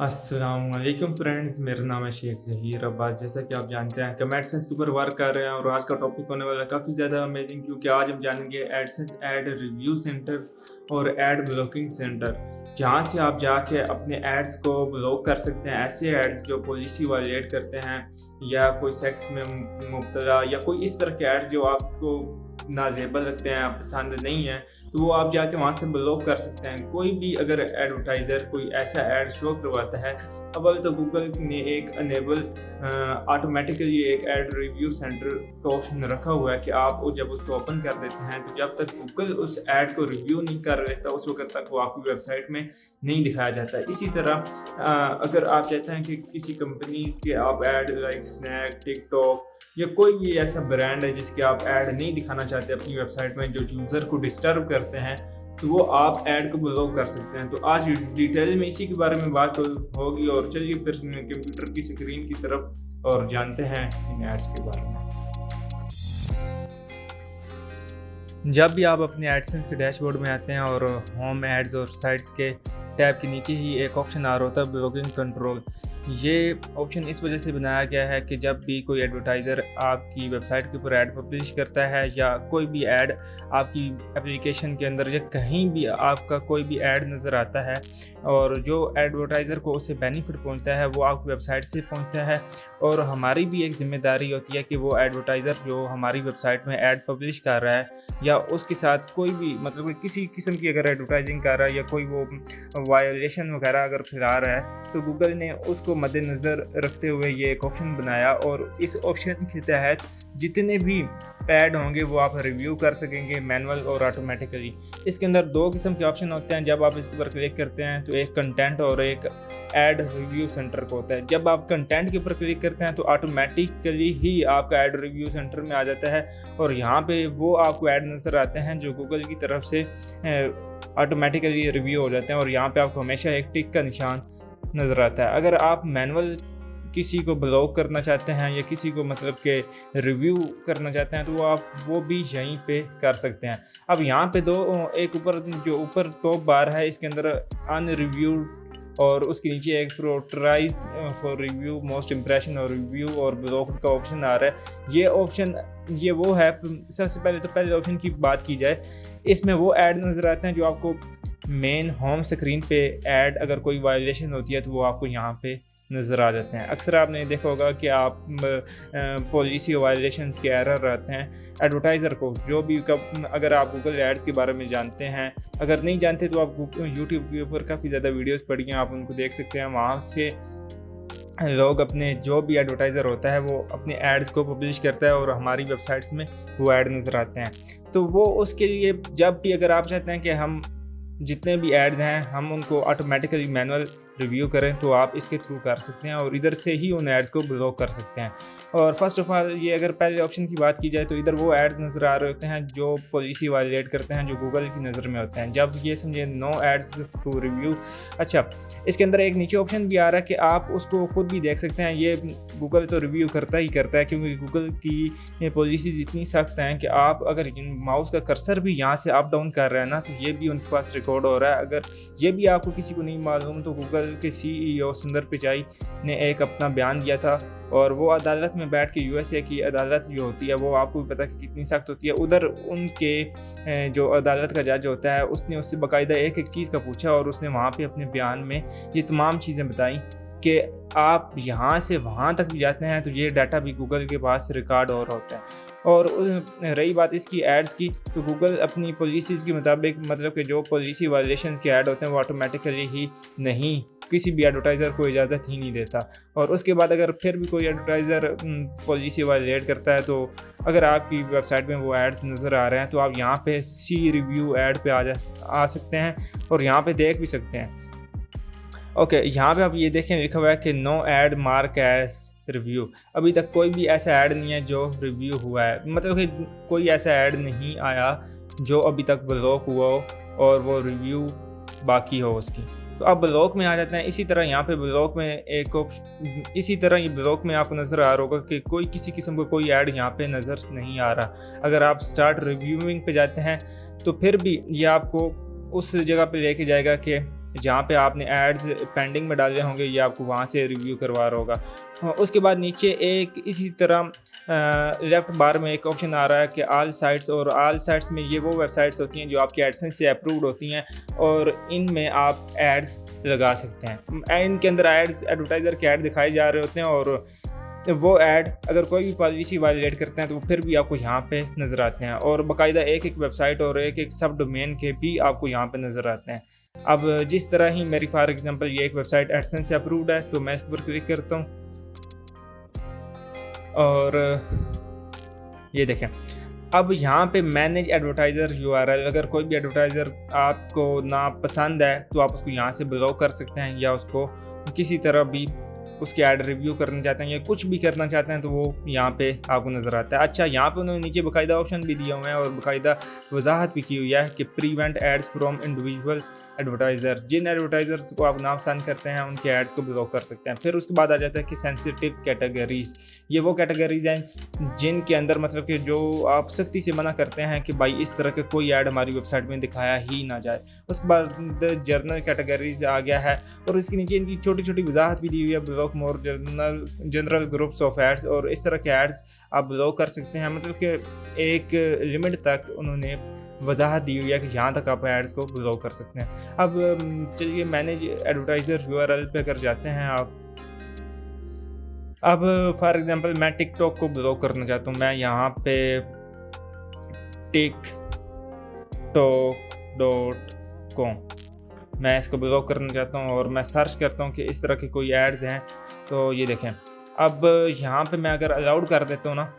अस्सलामुअलैकुम फ्रेंड्स, मेरा नाम है शेख ज़हीर अब्बास। जैसा कि आप जानते हैं कि हम एडसेंस के ऊपर वर्क कर रहे हैं और आज का टॉपिक होने वाला है काफ़ी ज़्यादा अमेजिंग, क्योंकि आज हम जानेंगे एडसेंस ऐड रिव्यू सेंटर और ऐड ब्लॉकिंग सेंटर, जहां से आप जाके अपने एड्स को ब्लॉक कर सकते हैं। ऐसे एड्स जो पॉलिसी वायलेट करते हैं या कोई सेक्स में मुब्तला या कोई इस तरह के एड्स जो आपको नाजेबल लगते हैं, पसंद नहीं है, तो वो आप जाके वहाँ से ब्लॉक कर सकते हैं। कोई भी अगर एडवर्टाइज़र कोई ऐसा ऐड शो करवाता है, अव्वल तो गूगल ने एक अनेबल ऑटोमेटिकली एक ऐड रिव्यू सेंटर का ऑप्शन रखा हुआ है कि आप जब उसको ओपन कर देते हैं तो जब तक गूगल उस ऐड को रिव्यू नहीं कर लेता उस वक्त तक वो आपकी वेबसाइट में नहीं दिखाया जाता। इसी तरह अगर आप चाहते हैं कि किसी कंपनीज के आप ऐड लाइक स्नैक, टिकटॉक या कोई भी ऐसा ब्रांड है जिसके आप ऐड नहीं दिखाना चाहते अपनी वेबसाइट में, जो यूज़र को डिस्टर्ब करते हैं, तो वो आप ऐड को ब्लॉक कर सकते हैं। तो आज डिटेल में इसी के बारे में बात होगी और चलिए फिर कंप्यूटर की स्क्रीन की तरफ और जानते हैं इन एड्स के बारे में। जब भी आप अपने एडसेंस के डैशबोर्ड में आते हैं और होम एड्स और साइट्स के टैब के नीचे ही एक ऑप्शन आ रहा होता है ब्लॉकिंग कंट्रोल। ये ऑप्शन इस वजह से बनाया गया है कि जब भी कोई एडवर्टाइज़र आपकी वेबसाइट के ऊपर ऐड पब्लिश करता है या कोई भी ऐड आपकी एप्लीकेशन के अंदर या कहीं भी आपका कोई भी ऐड नज़र आता है और जो एडवर्टाइज़र को उससे बेनिफिट पहुंचता है वो आपकी वेबसाइट से पहुंचता है, और हमारी भी एक ज़िम्मेदारी होती है कि वो एडवर्टाइज़र जो हमारी वेबसाइट में ऐड पब्लिश कर रहा है या उसके साथ कोई भी मतलब किसी किस्म की अगर एडवर्टाइजिंग कर रहा है या कोई वो वायलेशन वगैरह अगर फैला रहा है, तो गूगल ने उसको मद्देनज़र रखते हुए ये एक ऑप्शन बनाया और इस ऑप्शन के तहत जितने भी ऐड होंगे वो आप रिव्यू कर सकेंगे मैनुअल और ऑटोमेटिकली। इसके अंदर दो किस्म के ऑप्शन होते हैं। जब आप इसके ऊपर क्लिक करते हैं तो एक कंटेंट और एक ऐड रिव्यू सेंटर का होता है। जब आप कंटेंट के ऊपर क्लिक करते हैं तो ऑटोमेटिकली ही आपका ऐड रिव्यू सेंटर में आ जाता है और यहाँ पे वो आपको ऐड नज़र आते हैं जो गूगल की तरफ से ऑटोमेटिकली रिव्यू हो जाते हैं और यहाँ पे आपको हमेशा एक टिक का निशान नज़र आता है। अगर आप मैनुअल किसी को ब्लॉक करना चाहते हैं या किसी को मतलब के रिव्यू करना चाहते हैं तो वो आप वो भी यहीं पे कर सकते हैं। अब यहाँ पे दो एक ऊपर टॉप बार है, इसके अंदर अनरिव्यूड और उसके नीचे एक प्रोटराइज फॉर रिव्यू, मोस्ट इम्प्रेशन और रिव्यू और ब्लॉक का ऑप्शन आ रहा है। ये ऑप्शन ये वो है, सबसे पहले तो पहले ऑप्शन की बात की जाए, इसमें वो ऐड नज़र आते हैं जो आपको मेन होम स्क्रीन पे ऐड अगर कोई वायलेशन होती है तो वो आपको यहाँ पे नज़र आ जाते हैं। अक्सर आपने देखा होगा कि आप पॉलिसी वायलेशंस के एरर रहते हैं एडवर्टाइज़र को, जो भी अगर आप गूगल एड्स के बारे में जानते हैं, अगर नहीं जानते तो आप यूट्यूब के ऊपर काफ़ी ज़्यादा वीडियोस पड़ी हैं, आप उनको देख सकते हैं। वहाँ से लोग अपने जो भी एडवर्टाइज़र होता है वो अपने एड्स को पब्लिश करता है और हमारी वेबसाइट्स में वो ऐड नज़र आते हैं। तो वो उसके लिए जब भी अगर आप चाहते हैं कि हम जितने भी एड्स हैं हम उनको ऑटोमेटिकली मैनुअल रिव्यू करें तो आप इसके थ्रू कर सकते हैं और इधर से ही उन एड्स को ब्लॉक कर सकते हैं। और फर्स्ट ऑफ ऑल ये अगर पहले ऑप्शन की बात की जाए तो इधर वो एड्स नज़र आ रहे होते हैं जो पॉलिसी वायलेट करते हैं, जो गूगल की नज़र में होते हैं। जब ये समझे नो एड्स टू रिव्यू, अच्छा इसके अंदर एक नीचे ऑप्शन भी आ रहा है कि आप उसको खुद भी देख सकते हैं। ये गूगल तो रिव्यू करता ही करता है क्योंकि गूगल की पॉलिसीज़ इतनी सख्त हैं कि आप अगर माउस का कर्सर भी यहाँ से अप डाउन कर रहे हैं ना तो ये भी उनके पास रिकॉर्ड हो रहा है। अगर ये भी आपको किसी को नहीं मालूम तो गूगल के सीईओ सुंदर पिचाई ने एक अपना बयान दिया था और वो अदालत में बैठ के यूएसए की अदालत जो होती है वो आपको भी पता कि कितनी सख्त होती है, उधर उनके जो अदालत का जज होता है उसने उससे बाकायदा एक एक चीज़ का पूछा और उसने वहाँ पे अपने बयान में ये तमाम चीज़ें बताई कि आप यहाँ से वहाँ तक भी जाते हैं तो ये डाटा भी गूगल के पास रिकॉर्ड और होता है। और रही बात इसकी एड्स की, तो गूगल अपनी पॉलिसीज़ के मुताबिक मतलब कि जो पॉलिसी वायलेशंस के ऐड होते हैं वो ऑटोमेटिकली ही नहीं किसी भी एडवर्टाइज़र को इजाज़त ही नहीं देता। और उसके बाद अगर फिर भी कोई एडवर्टाइज़र पॉलिसी वायलेट करता है तो अगर आपकी वेबसाइट में वो एड्स नज़र आ रहे हैं तो आप यहाँ पे सी रिव्यू ऐड पे आ सकते हैं और यहाँ पे देख भी सकते हैं। ओके, यहाँ पे आप ये देखें लिखा हुआ है कि no ad mark as review. अभी तक कोई भी ऐसा ऐड नहीं है जो रिव्यू हुआ है, मतलब कि कोई ऐसा ऐड नहीं आया जो अभी तक ब्लॉक हुआ हो और वो रिव्यू बाकी हो उसकी। तो आप ब्लॉक में आ जाते हैं। इसी तरह यहाँ पे ब्लॉक में इसी तरह ये ब्लॉक में आपको नज़र आ रहा होगा कि कोई किसी किस्म का कोई ऐड यहाँ पे नज़र नहीं आ रहा। अगर आप स्टार्ट रिव्यूइंग पे जाते हैं तो फिर भी ये आपको उस जगह पे लेके जाएगा कि जहाँ पे आपने एड्स पेंडिंग में डाले होंगे, ये आपको वहाँ से रिव्यू करवा रहा होगा। उसके बाद नीचे एक इसी तरह लेफ़्ट बार में एक ऑप्शन आ रहा है कि ऑल साइट्स, और ऑल साइट्स में ये वो वेबसाइट्स होती हैं जो आपकी एडसेंस से अप्रूव्ड होती हैं और इनमें आप एड्स लगा सकते हैं। इनके अंदर एड्स एडवर्टाइज़र के ऐड दिखाए जा रहे होते हैं और वो ऐड अगर कोई भी पॉलिसी वायलेट करते हैं तो फिर भी आपको यहाँ पे नज़र आते हैं, और बाकायदा एक एक वेबसाइट और एक एक सब डोमेन के भी आपको यहाँ पे नज़र आते हैं। अब जिस तरह ही मेरी फॉर एग्जांपल ये एक वेबसाइट एडसेंस से अप्रूव्ड है, तो मैं इस पर क्लिक करता हूँ और ये देखें अब यहाँ पे मैनेज एडवर्टाइज़र यूआरएल। अगर कोई भी एडवर्टाइज़र आपको ना पसंद है तो आप उसको यहाँ से ब्लॉक कर सकते हैं, या उसको किसी तरह भी उसके ऐड रिव्यू करना चाहते हैं या कुछ भी करना चाहते हैं तो वो यहाँ पे आपको नज़र आता है। अच्छा, यहाँ पे उन्होंने नीचे बाकायदा ऑप्शन भी दिए हुए हैं और बाकायदा वजाहत भी की हुई है कि prevent ads from individual advertiser. जिन एडवर्टाइज़र्स को आप नापसंद करते हैं उनके एड्स को ब्लॉक कर सकते हैं। फिर उसके बाद आ जाता है कि सेंसिटिव कैटेगरीज़। ये वो कैटेगरीज़ हैं जिनके अंदर मतलब कि जो आप सख्ती से मना करते हैं कि भाई इस तरह का कोई ऐड हमारी वेबसाइट में दिखाया ही ना जाए। उसके बाद जर्नल कैटेगरीज आ गया है और इसके नीचे इनकी छोटी छोटी वजाहत भी दी हुई है, block more general groups of ads, और इस तरह के एड्स आप ब्लॉक कर सकते हैं। मतलब कि एक लिमिट तक उन्होंने वजाहत दी हुई है कि यहाँ तक आप एड्स को ब्लॉक कर सकते हैं। अब चलिए मैनेज एडवर्टाइज़र यूआरएल पे कर जाते हैं आप। अब फॉर एग्जांपल मैं टिकटॉक को ब्लॉक करना चाहता हूँ। मैं यहाँ पे tiktok.com मैं इसको ब्लॉक करना चाहता हूँ और मैं सर्च करता हूँ कि इस तरह के कोई एड्स हैं, तो ये देखें। अब यहाँ पे मैं अगर अलाउड कर देता हूँ ना,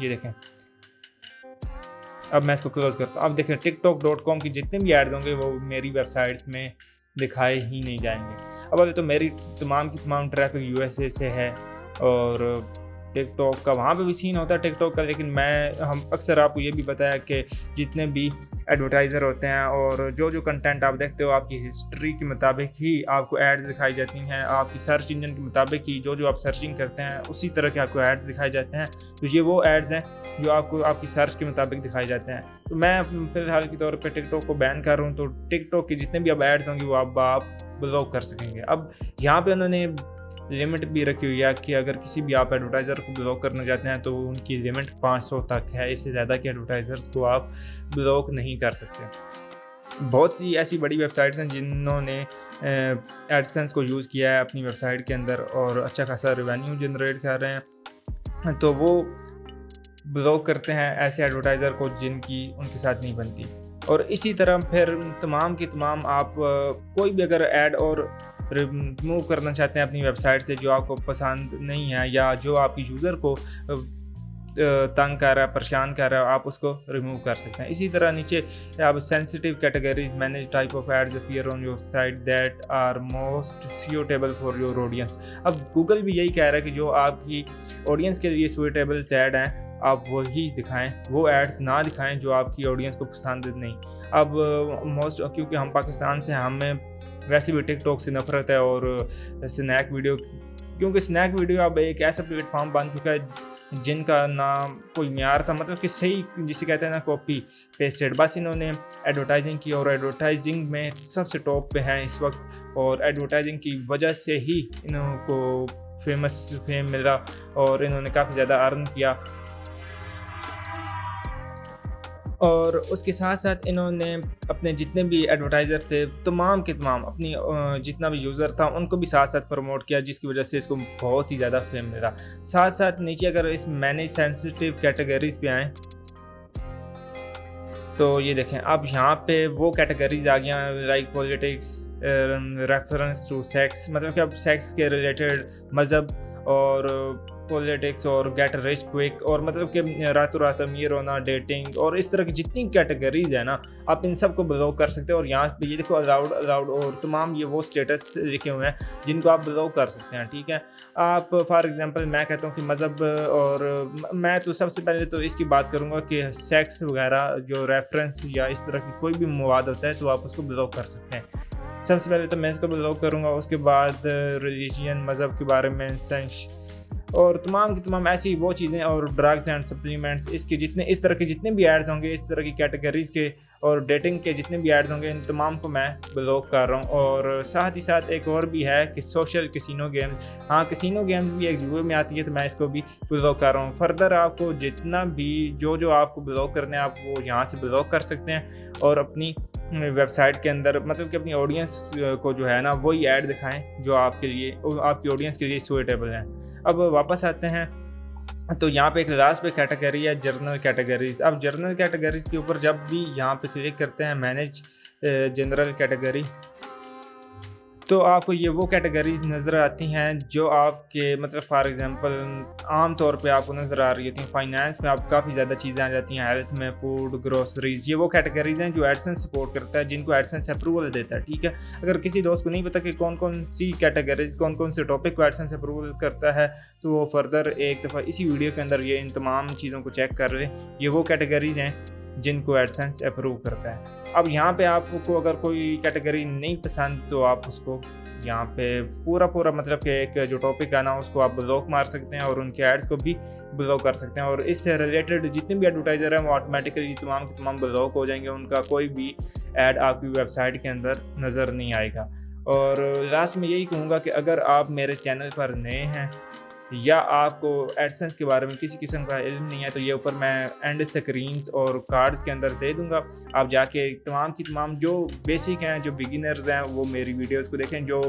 ये देखें, अब मैं इसको क्लोज करता हूँ। अब देखें tiktok.com की जितने भी एड्स होंगे वो मेरी वेबसाइट्स में दिखाए ही नहीं जाएंगे। अब अभी तो मेरी तमाम की तमाम ट्रैफिक यूएसए से है और टिकटॉक का वहाँ पे भी सीन होता है टिकटॉक का, लेकिन हम अक्सर आपको ये भी बताया कि जितने भी एडवर्टाइज़र होते हैं और जो जो कंटेंट आप देखते हो आपकी हिस्ट्री के मुताबिक ही आपको एड्स दिखाई जाती हैं। आपकी सर्च इंजन के मुताबिक ही जो जो आप सर्चिंग करते हैं उसी तरह के आपको एड्स दिखाए जाते हैं। तो ये वो एड्स हैं जो आपको आपकी सर्च के मुताबिक दिखाए जाते हैं। तो मैं फ़िलहाल के तौर पर टिकटॉक को बैन कर रहा हूँ, तो टिकटॉक के जितने भी अब एड्स होंगे वो आप ब्लॉक कर सकेंगे। अब यहाँ पर उन्होंने लिमिट भी रखी हुई है कि अगर किसी भी आप एडवर्टाइज़र को ब्लॉक करना चाहते हैं तो उनकी लिमिट 500 तक है। इससे ज़्यादा के एडवर्टाइज़र्स को आप ब्लॉक नहीं कर सकते। बहुत सी ऐसी बड़ी वेबसाइट्स हैं जिन्होंने एडसेंस को यूज़ किया है अपनी वेबसाइट के अंदर और अच्छा खासा रेवेन्यू जनरेट कर रहे हैं, तो वो ब्लॉक करते हैं ऐसे एडवर्टाइज़र को जिनकी उनके साथ नहीं बनती। और इसी तरह फिर तमाम की तमाम आप कोई भी अगर ऐड और रिमूव करना चाहते हैं अपनी वेबसाइट से जो आपको पसंद नहीं है या जो आपकी यूज़र को तंग कर रहा है, परेशान कर रहा है, आप उसको रिमूव कर सकते हैं। इसी तरह नीचे आप sensitive categories manage type of ads appear on your site that are most suitable for your audience. अब गूगल भी यही कह रहा है कि जो आपकी ऑडियंस के लिए सूटेबल ऐड हैं आप वही दिखाएं, वो एड्स ना दिखाएं जो आपकी ऑडियंस को पसंद नहीं। अब मोस्ट क्योंकि हम पाकिस्तान से, हमें वैसे भी टिकटॉक से नफरत है और स्नैक वीडियो, क्योंकि स्नैक वीडियो अब एक ऐसा प्लेटफॉर्म बन चुका है जिनका ना कोई म्यार था, मतलब कि सही जिसे कहते हैं ना कॉपी पेस्टेड। बस इन्होंने एडवर्टाइजिंग की और एडवर्टाइजिंग में सबसे टॉप पे हैं इस वक्त, और एडवर्टाइजिंग की वजह से ही इनको फेम मिला और इन्होंने काफ़ी ज़्यादा अर्न किया। और उसके साथ साथ इन्होंने अपने जितने भी एडवर्टाइज़र थे तमाम के तमाम अपनी जितना भी यूज़र था उनको भी साथ साथ प्रमोट किया, जिसकी वजह से इसको बहुत ही ज़्यादा फेम मिला। साथ साथ नीचे अगर इस मैनेज सेंसिटिव कैटेगरीज पे आएँ तो ये देखें, अब यहाँ पे वो कैटेगरीज आ गया like politics, reference to sex, मतलब कि अब सेक्स के रिलेटेड, मज़हब और पॉलिटिक्स और गेट रिच क्विक, और मतलब कि रातों रात अमीर होना, डेटिंग और इस तरह की जितनी कैटेगरीज है ना आप इन सब को ब्लॉक कर सकते हैं। और यहाँ पे ये देखो अलाउड और तमाम ये वो स्टेटस लिखे हुए हैं जिनको आप ब्लॉक कर सकते हैं। ठीक है, आप फॉर एग्जांपल मैं कहता हूँ कि मज़हब, और मैं तो सबसे पहले तो इसकी बात करूँगा कि सेक्स वगैरह जो रेफरेंस या इस तरह की कोई भी मवाद होता है तो आप उसको ब्लॉक कर सकते हैं। सबसे पहले तो मैं इसको ब्लॉक करूँगा। उसके बाद रिलीजन, मज़हब के बारे में, सेंस और तमाम की तमाम ऐसी वो चीज़ें, और ड्रग्स एंड सप्लीमेंट्स, इसके जितने इस तरह के जितने भी एड्स होंगे इस तरह की कैटेगरीज़ के और डेटिंग के जितने भी एड्स होंगे इन तमाम को मैं ब्लॉक कर रहा हूँ। और साथ ही साथ एक और भी है कि सोशल कैसीनो गेम, हाँ कैसीनो गेम भी एक वीडियो में आती है तो मैं इसको भी ब्लॉक कर रहा हूँ। फर्दर आपको जितना भी जो आपको ब्लॉक करने हैं आप वो यहाँ से ब्लॉक कर सकते हैं और अपनी वेबसाइट के अंदर मतलब कि अपनी ऑडियंस को जो है ना वही ऐड दिखाएं जो आपके लिए आपकी ऑडियंस के लिए सूटेबल हैं। अब वापस आते हैं तो यहाँ पे एक लास्ट पे कैटेगरी है जर्नल कैटेगरीज। अब जर्नल कैटेगरीज के ऊपर जब भी यहाँ पे क्लिक करते हैं मैनेज जनरल कैटेगरी, तो आपको ये वो कैटेगरीज नज़र आती हैं जो आपके मतलब फॉर एग्जांपल आम तौर पे आपको नज़र आ रही होती हैं। फाइनेंस में आप काफ़ी ज़्यादा चीज़ें आ जाती हैं, हेल्थ में फूड, ग्रोसरीज, ये वो कैटेगरीज हैं जो एडसेंस सपोर्ट करता है, जिनको एडसेंस अप्रूवल देता है। ठीक है, अगर किसी दोस्त को नहीं पता कि कौन कौन सी कैटेगरीज कौन कौन से टॉपिक को एडसेंस अप्रूवल करता है तो वो फर्दर एक दफ़ा इसी वीडियो के अंदर ये इन तमाम चीज़ों को चेक कर ले। ये वो कैटेगरीज हैं जिनको एडसेंस अप्रूव करता है। अब यहाँ पे आपको अगर कोई कैटेगरी नहीं पसंद तो आप उसको यहाँ पे पूरा मतलब कि एक जो टॉपिक है ना उसको आप ब्लॉक मार सकते हैं और उनके एड्स को भी ब्लॉक कर सकते हैं और इससे रिलेटेड जितने भी एडवर्टाइज़र हैं वो ऑटोमेटिकली तमाम के तमाम ब्लॉक हो जाएंगे, उनका कोई भी ऐड आपकी वेबसाइट के अंदर नज़र नहीं आएगा। और लास्ट में यही कहूँगा कि अगर आप मेरे चैनल पर नए हैं या आपको एडसेंस के बारे में किसी किस्म का इल्म नहीं है तो ये ऊपर मैं एंड स्क्रीन्स और कार्ड्स के अंदर दे दूंगा। आप जाके तमाम की तमाम जो बेसिक हैं, जो बिगिनर्स हैं वो मेरी वीडियोस को देखें, जो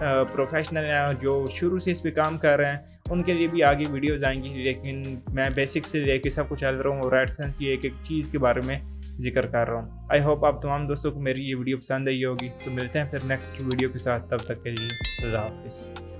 प्रोफेशनल हैं, जो शुरू से इस पे काम कर रहे हैं उनके लिए भी आगे वीडियोस आएंगी, लेकिन मैं बेसिक से लेके सब कुछ चल रहा हूँ और एडसेंस की एक एक चीज़ के बारे में जिक्र कर रहा हूँ। आई होप आप तमाम दोस्तों को मेरी ये वीडियो पसंद आई होगी। तो मिलते हैं फिर नेक्स्ट वीडियो के साथ, तब तक के लिए अल्लाह हाफिज़।